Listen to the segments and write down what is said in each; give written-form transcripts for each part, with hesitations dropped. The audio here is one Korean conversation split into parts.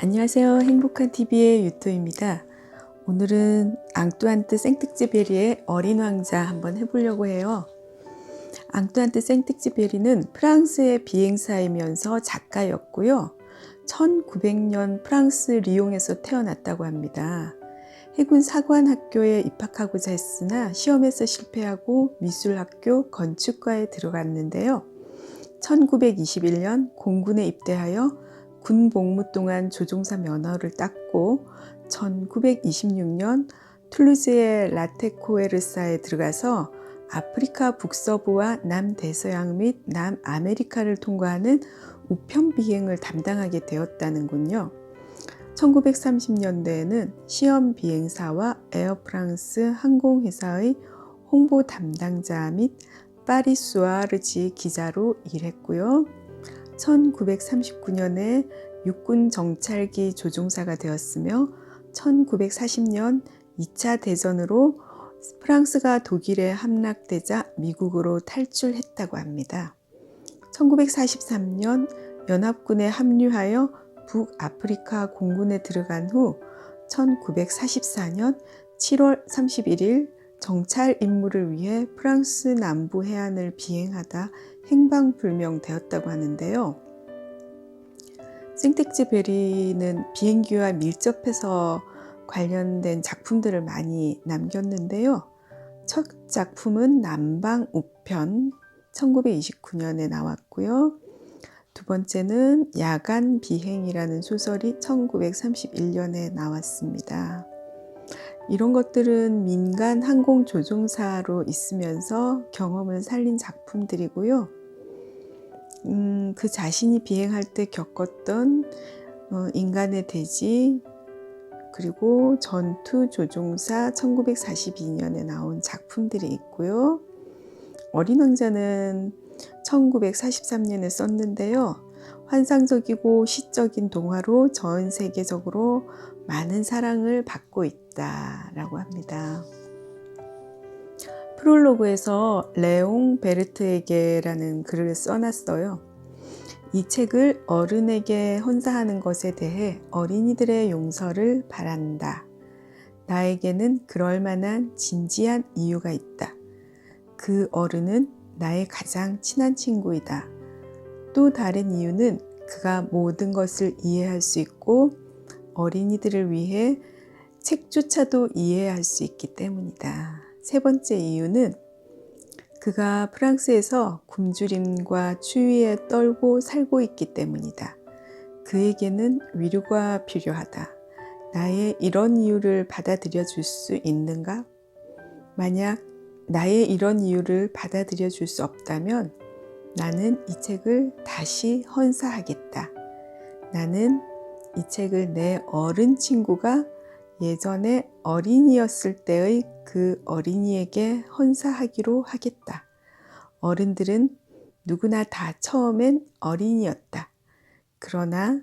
안녕하세요. 행복한 TV의 유토입니다. 오늘은 앙뚜안트 생텍쥐베리의 어린 왕자 한번 해보려고 해요. 앙뚜안트 생텍쥐베리는 프랑스의 비행사이면서 작가였고요. 1900년 프랑스 리옹에서 태어났다고 합니다. 해군 사관학교에 입학하고자 했으나 시험에서 실패하고 미술학교 건축과에 들어갔는데요. 1921년 공군에 입대하여 군 복무 동안 조종사 면허를 땄고 1926년 툴루즈의 라테코에르사에 들어가서 아프리카 북서부와 남대서양 및 남아메리카를 통과하는 우편 비행을 담당하게 되었다는군요. 1930년대에는 시험 비행사와 에어프랑스 항공회사의 홍보 담당자 및 파리 수아르지 기자로 일했고요. 1939년에 육군 정찰기 조종사가 되었으며 1940년 2차 대전으로 프랑스가 독일에 함락되자 미국으로 탈출했다고 합니다. 1943년 연합군에 합류하여 북아프리카 공군에 들어간 후 1944년 7월 31일 정찰 임무를 위해 프랑스 남부 해안을 비행하다 행방불명되었다고 하는데요. 생텍쥐베리는 비행기와 밀접해서 관련된 작품들을 많이 남겼는데요. 첫 작품은 남방우편 1929년에 나왔고요. 두 번째는 야간 비행이라는 소설이 1931년에 나왔습니다. 이런 것들은 민간 항공 조종사로 있으면서 경험을 살린 작품들이고요. 그 자신이 비행할 때 겪었던 인간의 대지, 그리고 전투 조종사 1942년에 나온 작품들이 있고요. 어린 왕자는 1943년에 썼는데요. 환상적이고 시적인 동화로 전 세계적으로 많은 사랑을 받고 있다라고 합니다. 프롤로그에서 레옹 베르트에게라는 글을 써놨어요. 이 책을 어른에게 헌사하는 것에 대해 어린이들의 용서를 바란다. 나에게는 그럴 만한 진지한 이유가 있다. 그 어른은 나의 가장 친한 친구이다. 또 다른 이유는 그가 모든 것을 이해할 수 있고 어린이들을 위해 책조차도 이해할 수 있기 때문이다. 세 번째 이유는 그가 프랑스에서 굶주림과 추위에 떨고 살고 있기 때문이다. 그에게는 위로가 필요하다. 나의 이런 이유를 받아들여 줄 수 있는가? 만약 나의 이런 이유를 받아들여 줄 수 없다면 나는 이 책을 다시 헌사하겠다. 나는 이 책을 내 어른 친구가 예전에 어린이였을 때의 그 어린이에게 헌사하기로 하겠다. 어른들은 누구나 다 처음엔 어린이였다. 그러나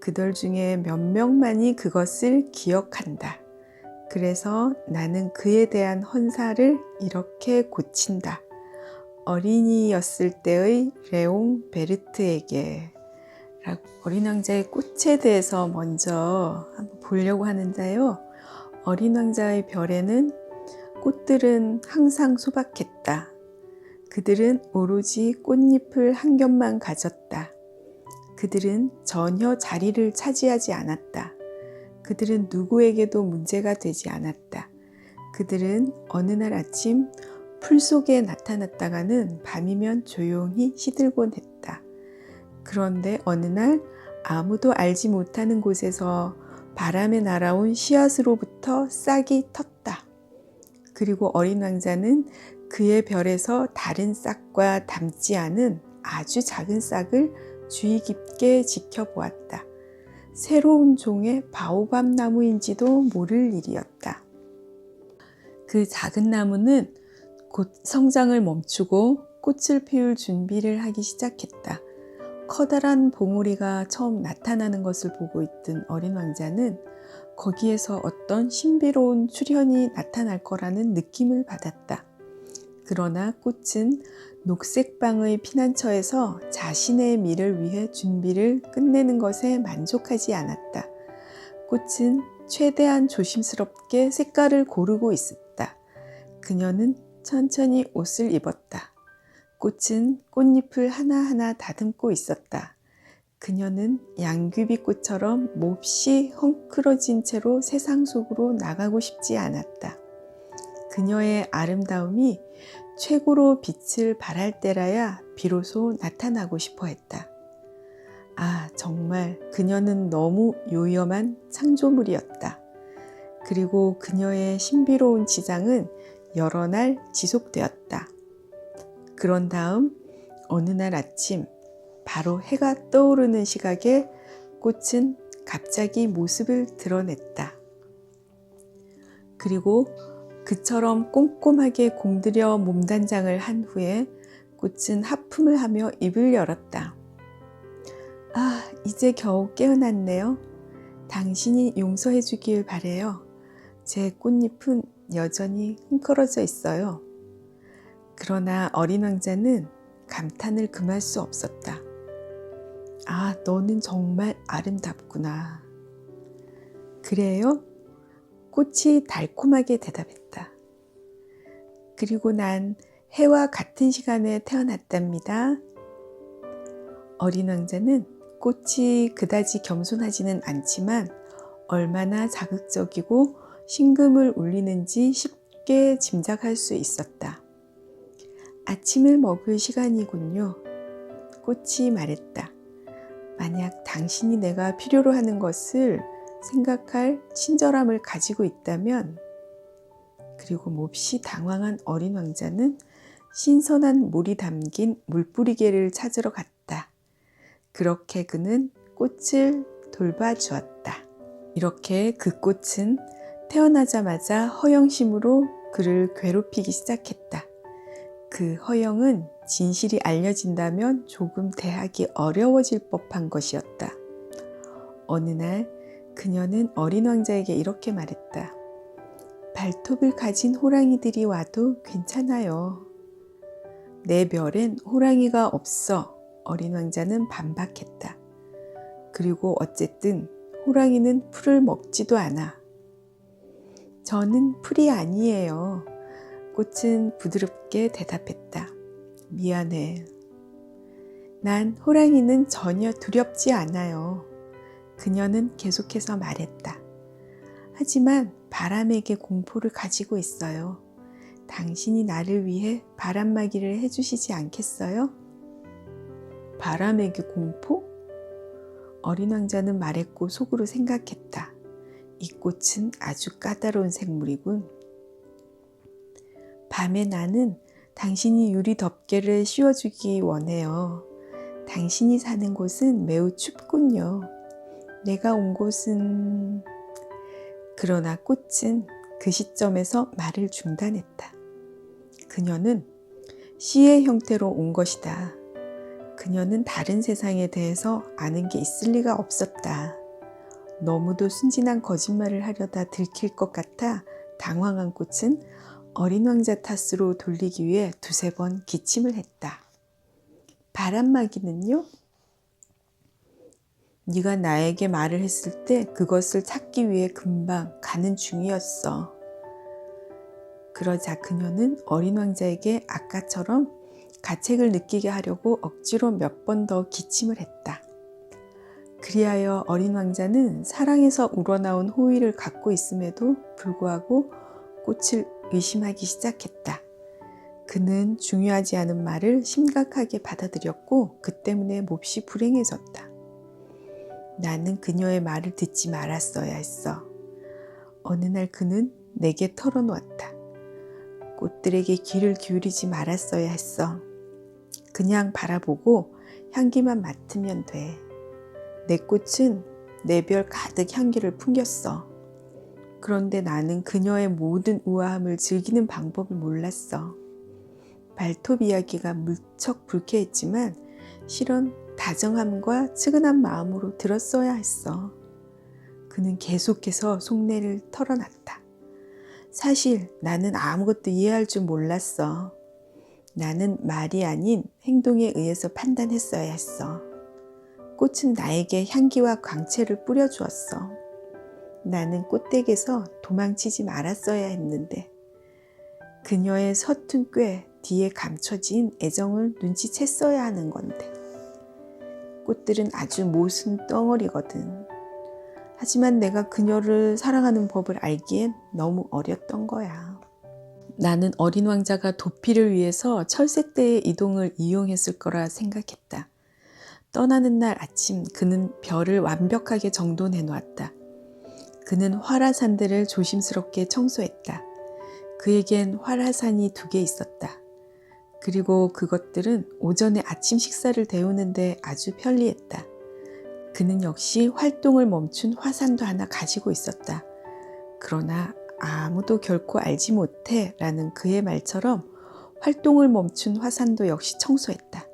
그들 중에 몇 명만이 그것을 기억한다. 그래서 나는 그에 대한 헌사를 이렇게 고친다. 어린이였을 때의 레옹 베르트에게 라고. 어린 왕자의 꽃에 대해서 먼저 한번 보려고 하는데요. 어린 왕자의 별에는 꽃들은 항상 소박했다. 그들은 오로지 꽃잎을 한 겹만 가졌다. 그들은 전혀 자리를 차지하지 않았다. 그들은 누구에게도 문제가 되지 않았다. 그들은 어느 날 아침 풀 속에 나타났다가는 밤이면 조용히 시들곤 했다. 그런데 어느 날 아무도 알지 못하는 곳에서 바람에 날아온 씨앗으로부터 싹이 텄다. 그리고 어린 왕자는 그의 별에서 다른 싹과 닮지 않은 아주 작은 싹을 주의 깊게 지켜보았다. 새로운 종의 바오밥 나무인지도 모를 일이었다. 그 작은 나무는 곧 성장을 멈추고 꽃을 피울 준비를 하기 시작했다. 커다란 봉우리가 처음 나타나는 것을 보고 있던 어린 왕자는 거기에서 어떤 신비로운 출현이 나타날 거라는 느낌을 받았다. 그러나 꽃은 녹색방의 피난처에서 자신의 미를 위해 준비를 끝내는 것에 만족하지 않았다. 꽃은 최대한 조심스럽게 색깔을 고르고 있었다. 그녀는 천천히 옷을 입었다. 꽃은 꽃잎을 하나하나 다듬고 있었다. 그녀는 양귀비꽃처럼 몹시 헝클어진 채로 세상 속으로 나가고 싶지 않았다. 그녀의 아름다움이 최고로 빛을 발할 때라야 비로소 나타나고 싶어 했다. 아, 정말 그녀는 너무 요염한 창조물이었다. 그리고 그녀의 신비로운 지장은 여러 날 지속되었다. 그런 다음 어느 날 아침, 바로 해가 떠오르는 시각에 꽃은 갑자기 모습을 드러냈다. 그리고 그처럼 꼼꼼하게 공들여 몸단장을 한 후에 꽃은 하품을 하며 입을 열었다. 아, 이제 겨우 깨어났네요. 당신이 용서해 주길 바래요. 제 꽃잎은 여전히 흥컬어져 있어요. 그러나 어린 왕자는 감탄을 금할 수 없었다. 아, 너는 정말 아름답구나. 그래요? 꽃이 달콤하게 대답했다. 그리고 난 해와 같은 시간에 태어났답니다. 어린 왕자는 꽃이 그다지 겸손하지는 않지만 얼마나 자극적이고 심금을 울리는지 쉽게 짐작할 수 있었다. 아침을 먹을 시간이군요. 꽃이 말했다. 만약 당신이 내가 필요로 하는 것을 생각할 친절함을 가지고 있다면. 그리고 몹시 당황한 어린 왕자는 신선한 물이 담긴 물뿌리개를 찾으러 갔다. 그렇게 그는 꽃을 돌봐주었다. 이렇게 그 꽃은 태어나자마자 허영심으로 그를 괴롭히기 시작했다. 그 허영은 진실이 알려진다면 조금 대하기 어려워질 법한 것이었다. 어느 날 그녀는 어린 왕자에게 이렇게 말했다. 발톱을 가진 호랑이들이 와도 괜찮아요. 내 별엔 호랑이가 없어. 어린 왕자는 반박했다. 그리고 어쨌든 호랑이는 풀을 먹지도 않아. 저는 풀이 아니에요. 꽃은 부드럽게 대답했다. 미안해. 난 호랑이는 전혀 두렵지 않아요. 그녀는 계속해서 말했다. 하지만 바람에게 공포를 가지고 있어요. 당신이 나를 위해 바람막이를 해주시지 않겠어요? 바람에게 공포? 어린 왕자는 말했고 속으로 생각했다. 이 꽃은 아주 까다로운 생물이군. 밤에 나는 당신이 유리 덮개를 씌워주기 원해요. 당신이 사는 곳은 매우 춥군요. 내가 온 곳은... 그러나 꽃은 그 시점에서 말을 중단했다. 그녀는 시의 형태로 온 것이다. 그녀는 다른 세상에 대해서 아는 게 있을 리가 없었다. 너무도 순진한 거짓말을 하려다 들킬 것 같아 당황한 꽃은 어린 왕자 탓으로 돌리기 위해 두세 번 기침을 했다. 바람막이는요? 네가 나에게 말을 했을 때 그것을 찾기 위해 금방 가는 중이었어. 그러자 그녀는 어린 왕자에게 아까처럼 가책을 느끼게 하려고 억지로 몇 번 더 기침을 했다. 그리하여 어린 왕자는 사랑에서 우러나온 호의를 갖고 있음에도 불구하고 꽃을 의심하기 시작했다. 그는 중요하지 않은 말을 심각하게 받아들였고 그 때문에 몹시 불행해졌다. 나는 그녀의 말을 듣지 말았어야 했어. 어느 날 그는 내게 털어놓았다. 꽃들에게 귀를 기울이지 말았어야 했어. 그냥 바라보고 향기만 맡으면 돼. 내 꽃은 내 별 가득 향기를 풍겼어. 그런데 나는 그녀의 모든 우아함을 즐기는 방법을 몰랐어. 발톱 이야기가 무척 불쾌했지만 실은 다정함과 측은한 마음으로 들었어야 했어. 그는 계속해서 속내를 털어놨다. 사실 나는 아무것도 이해할 줄 몰랐어. 나는 말이 아닌 행동에 의해서 판단했어야 했어. 꽃은 나에게 향기와 광채를 뿌려주었어. 나는 꽃댁에서 도망치지 말았어야 했는데 그녀의 서툰 꾀 뒤에 감춰진 애정을 눈치챘어야 하는 건데. 꽃들은 아주 모순 덩어리거든. 하지만 내가 그녀를 사랑하는 법을 알기엔 너무 어렸던 거야. 나는 어린 왕자가 도피를 위해서 철새떼의 이동을 이용했을 거라 생각했다. 떠나는 날 아침 그는 별을 완벽하게 정돈해 놓았다. 그는 활화산들을 조심스럽게 청소했다. 그에겐 활화산이 2개 있었다. 그리고 그것들은 오전에 아침 식사를 데우는데 아주 편리했다. 그는 역시 활동을 멈춘 화산도 하나 가지고 있었다. 그러나 아무도 결코 알지 못해 라는 그의 말처럼 활동을 멈춘 화산도 역시 청소했다.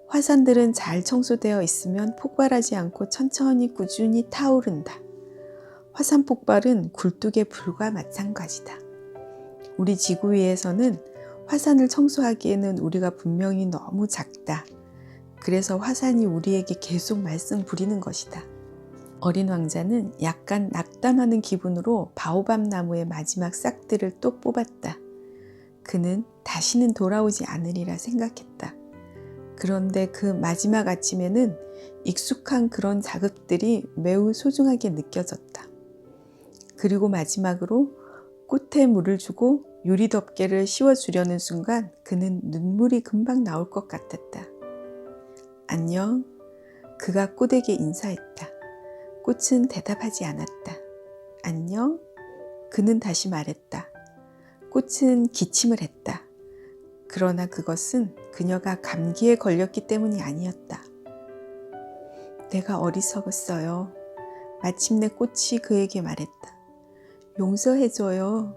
화산들은 잘 청소되어 있으면 폭발하지 않고 천천히 꾸준히 타오른다. 화산 폭발은 굴뚝의 불과 마찬가지다. 우리 지구 위에서는 화산을 청소하기에는 우리가 분명히 너무 작다. 그래서 화산이 우리에게 계속 말썽 부리는 것이다. 어린 왕자는 약간 낙담하는 기분으로 바오밥 나무의 마지막 싹들을 또 뽑았다. 그는 다시는 돌아오지 않으리라 생각했다. 그런데 그 마지막 아침에는 익숙한 그런 자극들이 매우 소중하게 느껴졌다. 그리고 마지막으로 꽃에 물을 주고 유리 덮개를 씌워주려는 순간 그는 눈물이 금방 나올 것 같았다. 안녕. 그가 꽃에게 인사했다. 꽃은 대답하지 않았다. 안녕. 그는 다시 말했다. 꽃은 기침을 했다. 그러나 그것은 그녀가 감기에 걸렸기 때문이 아니었다. 내가 어리석었어요. 마침내 꽃이 그에게 말했다. 용서해줘요.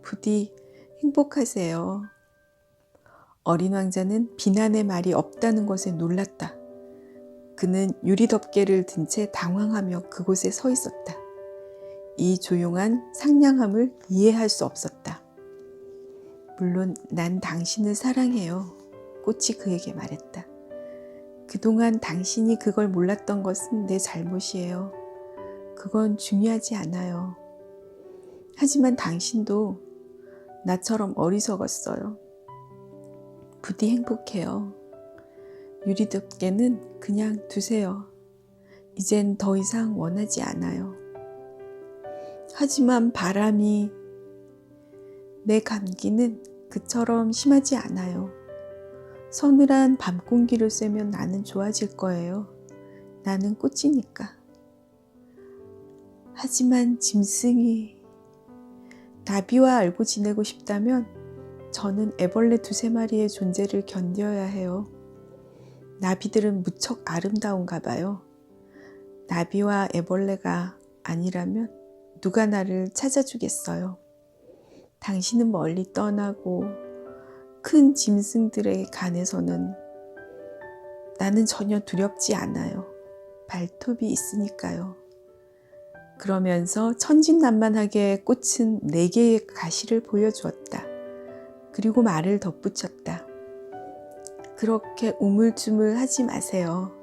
부디 행복하세요. 어린 왕자는 비난의 말이 없다는 것에 놀랐다. 그는 유리 덮개를 든 채 당황하며 그곳에 서 있었다. 이 조용한 상냥함을 이해할 수 없었다. 물론 난 당신을 사랑해요. 꽃이 그에게 말했다. 그동안 당신이 그걸 몰랐던 것은 내 잘못이에요. 그건 중요하지 않아요. 하지만 당신도 나처럼 어리석었어요. 부디 행복해요. 유리 덮개는 그냥 두세요. 이젠 더 이상 원하지 않아요. 하지만 바람이 내 감기는 그처럼 심하지 않아요. 서늘한 밤 공기를 쐬면 나는 좋아질 거예요. 나는 꽃이니까. 하지만 짐승이 나비와 알고 지내고 싶다면 저는 애벌레 2-3마리의 존재를 견뎌야 해요. 나비들은 무척 아름다운가 봐요. 나비와 애벌레가 아니라면 누가 나를 찾아주겠어요. 당신은 멀리 떠나고 큰 짐승들의 간에서는 나는 전혀 두렵지 않아요. 발톱이 있으니까요. 그러면서 천진난만하게 꽃은 4개의 가시를 보여주었다. 그리고 말을 덧붙였다. 그렇게 우물쭈물 하지 마세요.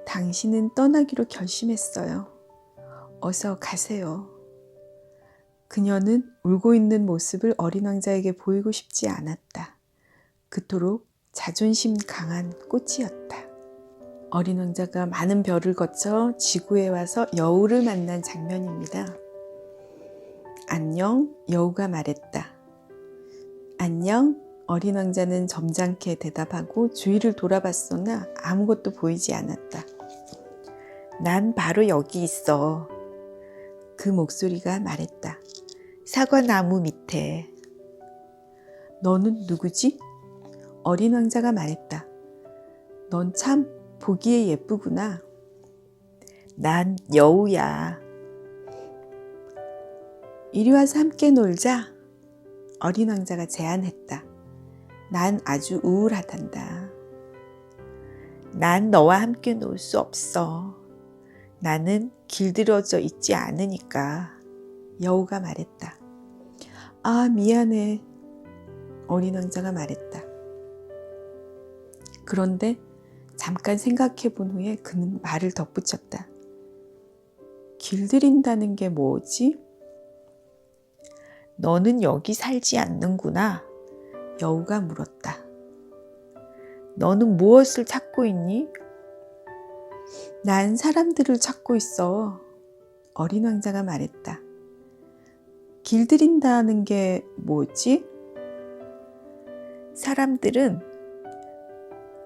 당신은 떠나기로 결심했어요. 어서 가세요. 그녀는 울고 있는 모습을 어린 왕자에게 보이고 싶지 않았다. 그토록 자존심 강한 꽃이었다. 어린 왕자가 많은 별을 거쳐 지구에 와서 여우를 만난 장면입니다. 안녕, 여우가 말했다. 안녕, 어린 왕자는 점잖게 대답하고 주위를 돌아봤으나 아무것도 보이지 않았다. 난 바로 여기 있어. 그 목소리가 말했다. 사과나무 밑에. 너는 누구지? 어린 왕자가 말했다. 넌 참 보기에 예쁘구나. 난 여우야. 이리 와서 함께 놀자. 어린 왕자가 제안했다. 난 아주 우울하단다. 난 너와 함께 놀 수 없어. 나는 길들여져 있지 않으니까. 여우가 말했다. 아, 미안해. 어린 왕자가 말했다. 그런데 잠깐 생각해 본 후에 그는 말을 덧붙였다. 길들인다는 게 뭐지? 너는 여기 살지 않는구나. 여우가 물었다. 너는 무엇을 찾고 있니? 난 사람들을 찾고 있어. 어린 왕자가 말했다. 길들인다는 게 뭐지?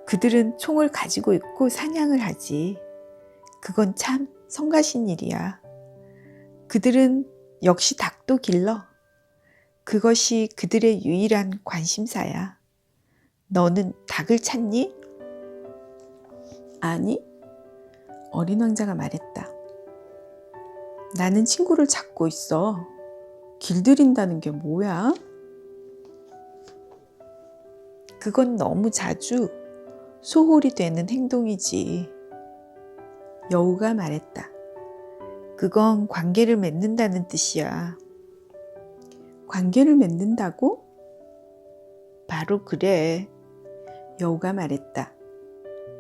그들은 총을 가지고 있고 사냥을 하지. 그건 참 성가신 일이야. 그들은 역시 닭도 길러. 그것이 그들의 유일한 관심사야. 너는 닭을 찾니? 아니, 어린 왕자가 말했다. 나는 친구를 찾고 있어. 길들인다는 게 뭐야? 그건 너무 자주 소홀히 되는 행동이지. 여우가 말했다. 그건 관계를 맺는다는 뜻이야. 관계를 맺는다고? 바로 그래. 여우가 말했다.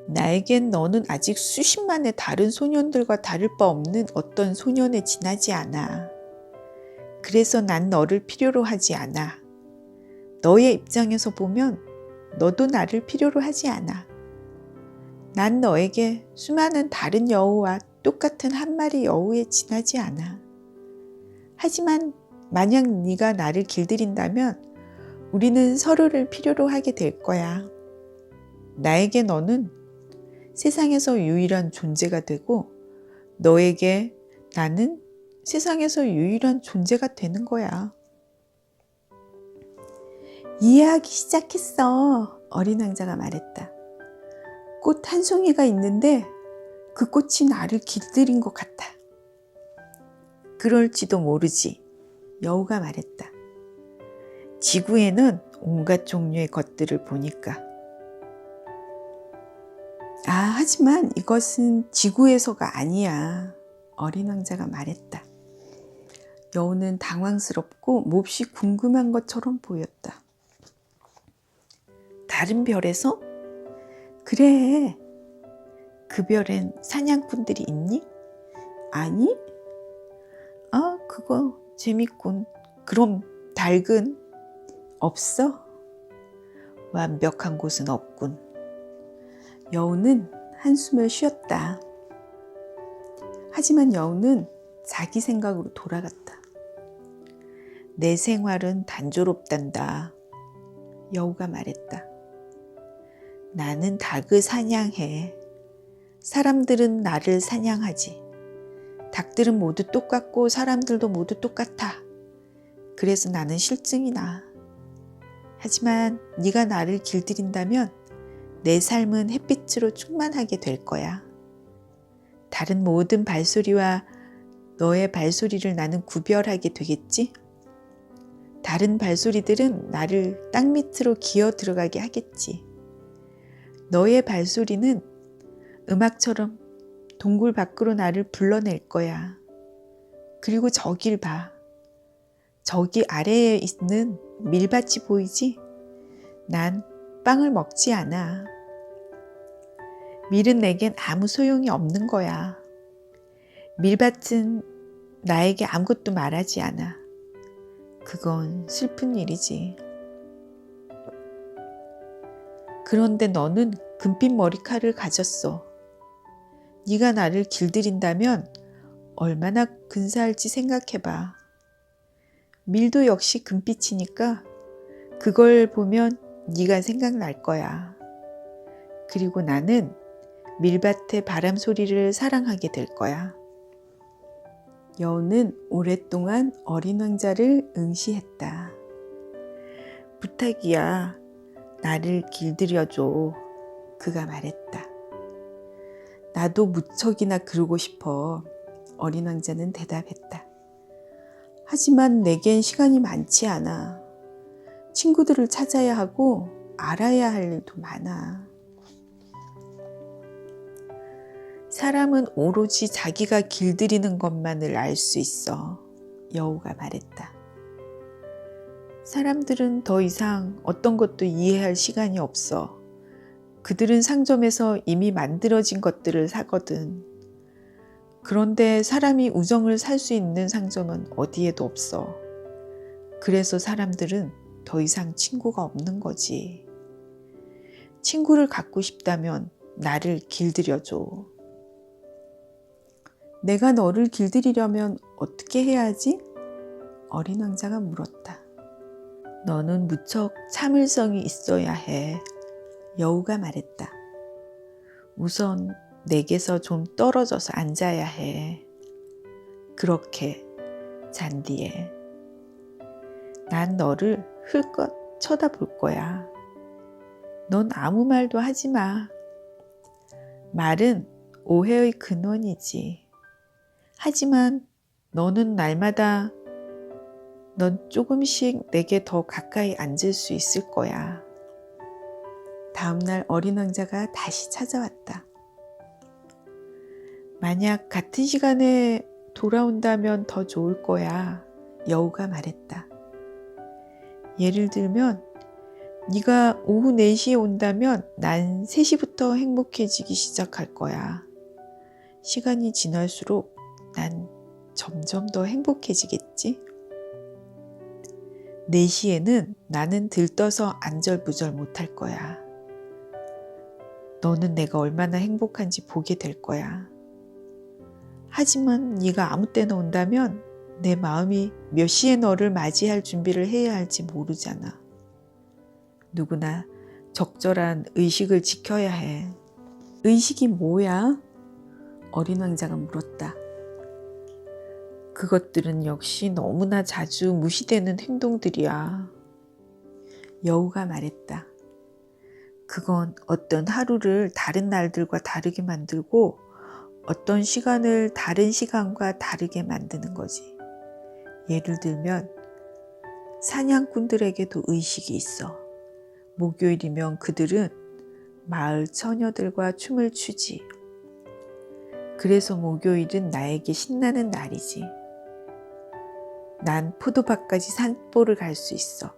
나에겐 너는 아직 수십만의 다른 소년들과 다를 바 없는 어떤 소년에 지나지 않아. 그래서 난 너를 필요로 하지 않아. 너의 입장에서 보면 너도 나를 필요로 하지 않아. 난 너에게 수많은 다른 여우와 똑같은 한 마리 여우에 지나지 않아. 하지만 만약 네가 나를 길들인다면 우리는 서로를 필요로 하게 될 거야. 나에게 너는 세상에서 유일한 존재가 되고 너에게 나는 세상에서 유일한 존재가 되는 거야. 이해하기 시작했어. 어린 왕자가 말했다. 꽃 한 송이가 있는데 그 꽃이 나를 길들인 것 같아. 그럴지도 모르지. 여우가 말했다. 지구에는 온갖 종류의 것들을 보니까. 하지만 이것은 지구에서가 아니야. 어린 왕자가 말했다. 여우는 당황스럽고 몹시 궁금한 것처럼 보였다. 다른 별에서? 그래. 그 별엔 사냥꾼들이 있니? 아니? 그거 재밌군. 그럼 닭은? 없어? 완벽한 곳은 없군. 여우는 한숨을 쉬었다. 하지만 여우는 자기 생각으로 돌아갔다. 내 생활은 단조롭단다. 여우가 말했다. 나는 닭을 사냥해. 사람들은 나를 사냥하지. 닭들은 모두 똑같고 사람들도 모두 똑같아. 그래서 나는 실증이 나. 하지만 네가 나를 길들인다면 내 삶은 햇빛으로 충만하게 될 거야. 다른 모든 발소리와 너의 발소리를 나는 구별하게 되겠지? 다른 발소리들은 나를 땅 밑으로 기어 들어가게 하겠지. 너의 발소리는 음악처럼 동굴 밖으로 나를 불러낼 거야. 그리고 저길 봐. 저기 아래에 있는 밀밭이 보이지? 난 빵을 먹지 않아. 밀은 내겐 아무 소용이 없는 거야. 밀밭은 나에게 아무것도 말하지 않아. 그건 슬픈 일이지. 그런데 너는 금빛 머리카락을 가졌어. 네가 나를 길들인다면 얼마나 근사할지 생각해봐. 밀도 역시 금빛이니까 그걸 보면 네가 생각날 거야. 그리고 나는 밀밭의 바람 소리를 사랑하게 될 거야. 여우는 오랫동안 어린 왕자를 응시했다. 부탁이야. 나를 길들여줘. 그가 말했다. 나도 무척이나 그러고 싶어. 어린 왕자는 대답했다. 하지만 내겐 시간이 많지 않아. 친구들을 찾아야 하고 알아야 할 일도 많아. 사람은 오로지 자기가 길들이는 것만을 알 수 있어. 여우가 말했다. 사람들은 더 이상 어떤 것도 이해할 시간이 없어. 그들은 상점에서 이미 만들어진 것들을 사거든. 그런데 사람이 우정을 살 수 있는 상점은 어디에도 없어. 그래서 사람들은 더 이상 친구가 없는 거지. 친구를 갖고 싶다면 나를 길들여줘. 내가 너를 길들이려면 어떻게 해야 하지? 어린 왕자가 물었다. 너는 무척 참을성이 있어야 해. 여우가 말했다. 우선 내게서 좀 떨어져서 앉아야 해. 그렇게 잔디에. 난 너를 흘끗 쳐다볼 거야. 넌 아무 말도 하지 마. 말은 오해의 근원이지. 하지만 너는 날마다 넌 조금씩 내게 더 가까이 앉을 수 있을 거야. 다음날 어린 왕자가 다시 찾아왔다. 만약 같은 시간에 돌아온다면 더 좋을 거야. 여우가 말했다. 예를 들면 네가 오후 4시에 온다면 난 3시부터 행복해지기 시작할 거야. 시간이 지날수록 난 점점 더 행복해지겠지? 4시에는 나는 들떠서 안절부절 못할 거야. 너는 내가 얼마나 행복한지 보게 될 거야. 하지만 네가 아무 때나 온다면 내 마음이 몇 시에 너를 맞이할 준비를 해야 할지 모르잖아. 누구나 적절한 의식을 지켜야 해. 의식이 뭐야? 어린 왕자가 물었다. 그것들은 역시 너무나 자주 무시되는 행동들이야. 여우가 말했다. 그건 어떤 하루를 다른 날들과 다르게 만들고 어떤 시간을 다른 시간과 다르게 만드는 거지. 예를 들면 사냥꾼들에게도 의식이 있어. 목요일이면 그들은 마을 처녀들과 춤을 추지. 그래서 목요일은 나에게 신나는 날이지. 난 포도밭까지 산보를 갈 수 있어.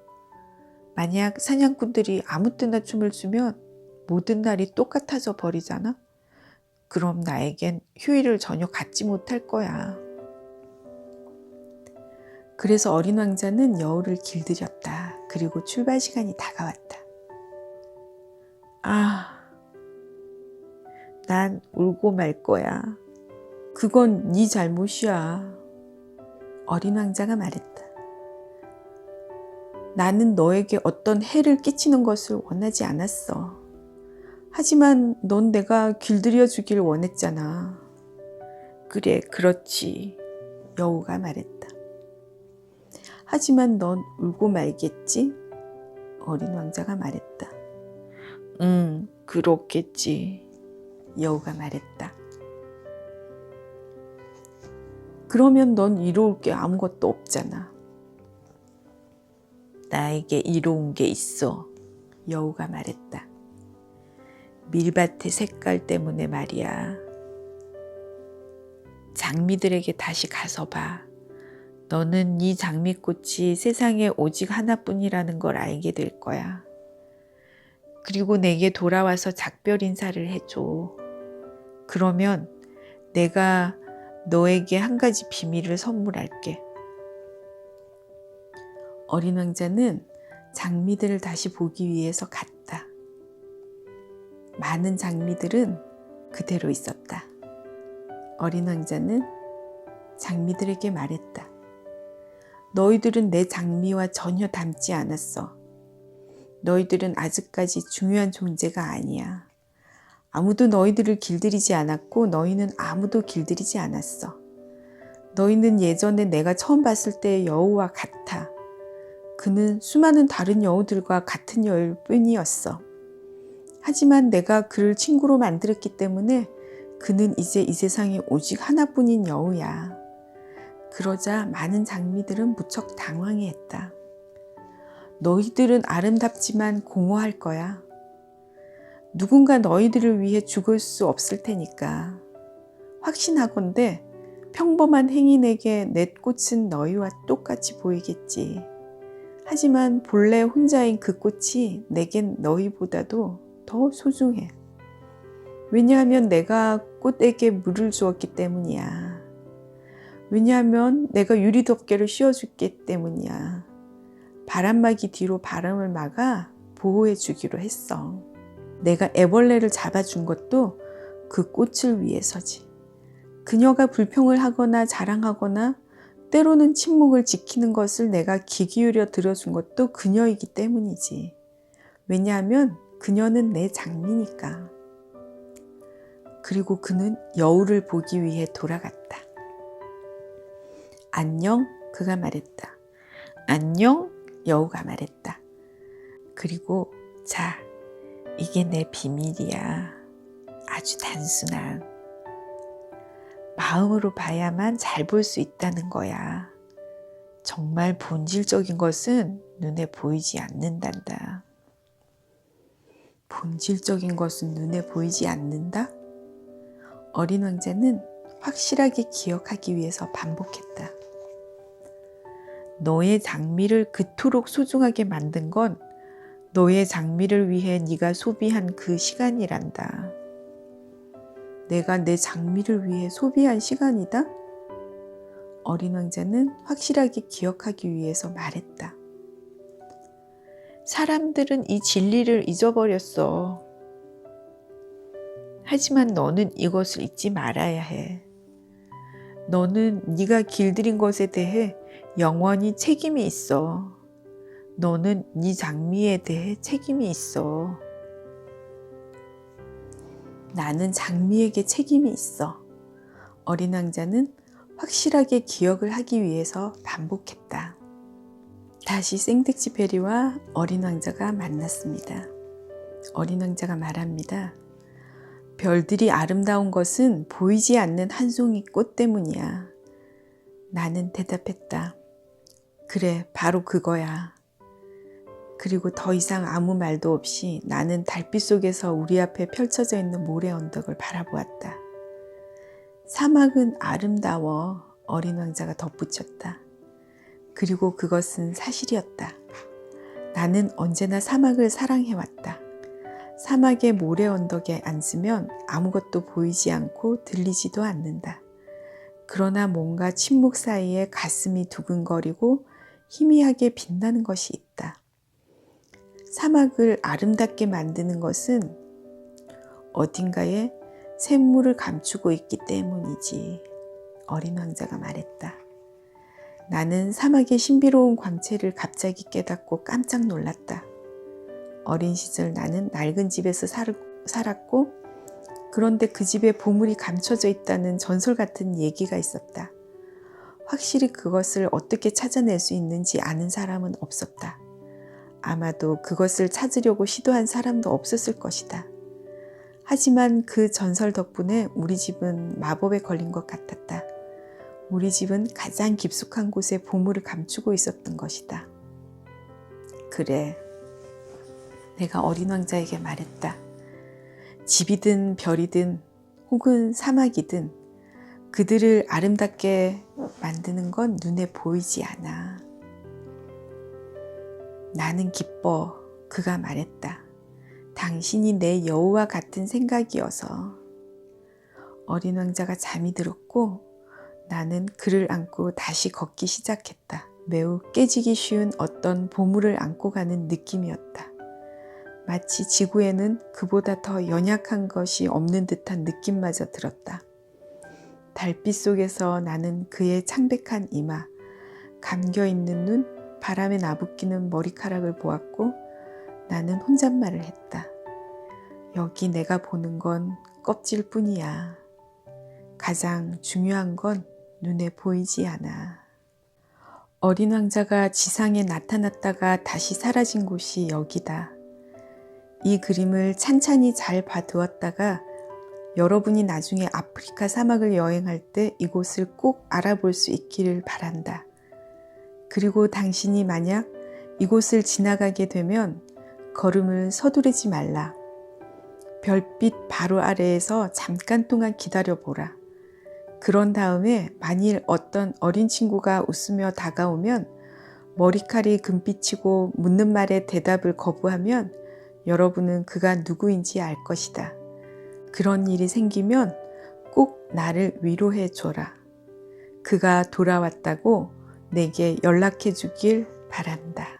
만약 사냥꾼들이 아무 때나 춤을 추면 모든 날이 똑같아져 버리잖아? 그럼 나에겐 휴일을 전혀 갖지 못할 거야. 그래서 어린 왕자는 여우를 길들였다. 그리고 출발 시간이 다가왔다. 난 울고 말 거야. 그건 네 잘못이야. 어린 왕자가 말했다. 나는 너에게 어떤 해를 끼치는 것을 원하지 않았어. 하지만 넌 내가 길들여 주길 원했잖아. 그래, 그렇지. 여우가 말했다. 하지만 넌 울고 말겠지? 어린 왕자가 말했다. 그렇겠지. 여우가 말했다. 그러면 넌 이로울 게 아무것도 없잖아. 나에게 이로운 게 있어. 여우가 말했다. 밀밭의 색깔 때문에 말이야. 장미들에게 다시 가서 봐. 너는 이 장미꽃이 세상에 오직 하나뿐이라는 걸 알게 될 거야. 그리고 내게 돌아와서 작별 인사를 해줘. 그러면 내가 너에게 한 가지 비밀을 선물할게. 어린 왕자는 장미들을 다시 보기 위해서 갔다. 많은 장미들은 그대로 있었다. 어린 왕자는 장미들에게 말했다. 너희들은 내 장미와 전혀 닮지 않았어. 너희들은 아직까지 중요한 존재가 아니야. 아무도 너희들을 길들이지 않았고 너희는 아무도 길들이지 않았어. 너희는 예전에 내가 처음 봤을 때의 여우와 같아. 그는 수많은 다른 여우들과 같은 여우일 뿐이었어. 하지만 내가 그를 친구로 만들었기 때문에 그는 이제 이 세상에 오직 하나뿐인 여우야. 그러자 많은 장미들은 무척 당황해했다. 너희들은 아름답지만 공허할 거야. 누군가 너희들을 위해 죽을 수 없을 테니까. 확신하건대 평범한 행인에게 내 꽃은 너희와 똑같이 보이겠지. 하지만 본래 혼자인 그 꽃이 내겐 너희보다도 더 소중해. 왜냐하면 내가 꽃에게 물을 주었기 때문이야. 왜냐하면 내가 유리 덮개를 씌워줬기 때문이야. 바람막이 뒤로 바람을 막아 보호해 주기로 했어. 내가 애벌레를 잡아준 것도 그 꽃을 위해서지. 그녀가 불평을 하거나 자랑하거나 때로는 침묵을 지키는 것을 내가 귀 기울여 들어준 것도 그녀이기 때문이지. 왜냐하면 그녀는 내 장미니까. 그리고 그는 여우를 보기 위해 돌아갔다. 안녕, 그가 말했다. 안녕, 여우가 말했다. 그리고 자, 이게 내 비밀이야. 아주 단순한. 마음으로 봐야만 잘 볼 수 있다는 거야. 정말 본질적인 것은 눈에 보이지 않는단다. 본질적인 것은 눈에 보이지 않는다? 어린 왕자는 확실하게 기억하기 위해서 반복했다. 너의 장미를 그토록 소중하게 만든 건 너의 장미를 위해 네가 소비한 그 시간이란다. 내가 내 장미를 위해 소비한 시간이다? 어린 왕자는 확실하게 기억하기 위해서 말했다. 사람들은 이 진리를 잊어버렸어. 하지만 너는 이것을 잊지 말아야 해. 너는 네가 길들인 것에 대해 영원히 책임이 있어. 너는 네 장미에 대해 책임이 있어. 나는 장미에게 책임이 있어. 어린 왕자는 확실하게 기억을 하기 위해서 반복했다. 다시 생텍쥐페리와 어린 왕자가 만났습니다. 어린 왕자가 말합니다. 별들이 아름다운 것은 보이지 않는 한 송이 꽃 때문이야. 나는 대답했다. 그래, 바로 그거야. 그리고 더 이상 아무 말도 없이 나는 달빛 속에서 우리 앞에 펼쳐져 있는 모래 언덕을 바라보았다. 사막은 아름다워, 어린 왕자가 덧붙였다. 그리고 그것은 사실이었다. 나는 언제나 사막을 사랑해왔다. 사막의 모래 언덕에 앉으면 아무것도 보이지 않고 들리지도 않는다. 그러나 뭔가 침묵 사이에 가슴이 두근거리고 희미하게 빛나는 것이 있다. 사막을 아름답게 만드는 것은 어딘가에 샘물을 감추고 있기 때문이지. 어린 왕자가 말했다. 나는 사막의 신비로운 광채를 갑자기 깨닫고 깜짝 놀랐다. 어린 시절 나는 낡은 집에서 살았고 그런데 그 집에 보물이 감춰져 있다는 전설 같은 얘기가 있었다. 확실히 그것을 어떻게 찾아낼 수 있는지 아는 사람은 없었다. 아마도 그것을 찾으려고 시도한 사람도 없었을 것이다. 하지만 그 전설 덕분에 우리 집은 마법에 걸린 것 같았다. 우리 집은 가장 깊숙한 곳에 보물을 감추고 있었던 것이다. 그래, 내가 어린 왕자에게 말했다. 집이든 별이든 혹은 사막이든 그들을 아름답게 만드는 건 눈에 보이지 않아. 나는 기뻐, 그가 말했다. 당신이 내 여우와 같은 생각이어서. 어린 왕자가 잠이 들었고 나는 그를 안고 다시 걷기 시작했다. 매우 깨지기 쉬운 어떤 보물을 안고 가는 느낌이었다. 마치 지구에는 그보다 더 연약한 것이 없는 듯한 느낌마저 들었다. 달빛 속에서 나는 그의 창백한 이마, 감겨있는 눈, 바람에 나부끼는 머리카락을 보았고 나는 혼잣말을 했다. 여기 내가 보는 건 껍질 뿐이야. 가장 중요한 건 눈에 보이지 않아. 어린 왕자가 지상에 나타났다가 다시 사라진 곳이 여기다. 이 그림을 찬찬히 잘 봐두었다가 여러분이 나중에 아프리카 사막을 여행할 때 이곳을 꼭 알아볼 수 있기를 바란다. 그리고 당신이 만약 이곳을 지나가게 되면 걸음을 서두르지 말라. 별빛 바로 아래에서 잠깐 동안 기다려보라. 그런 다음에 만일 어떤 어린 친구가 웃으며 다가오면 머리칼이 금빛이고 묻는 말에 대답을 거부하면 여러분은 그가 누구인지 알 것이다. 그런 일이 생기면 나를 위로해 줘라. 그가 돌아왔다고 내게 연락해 주길 바란다.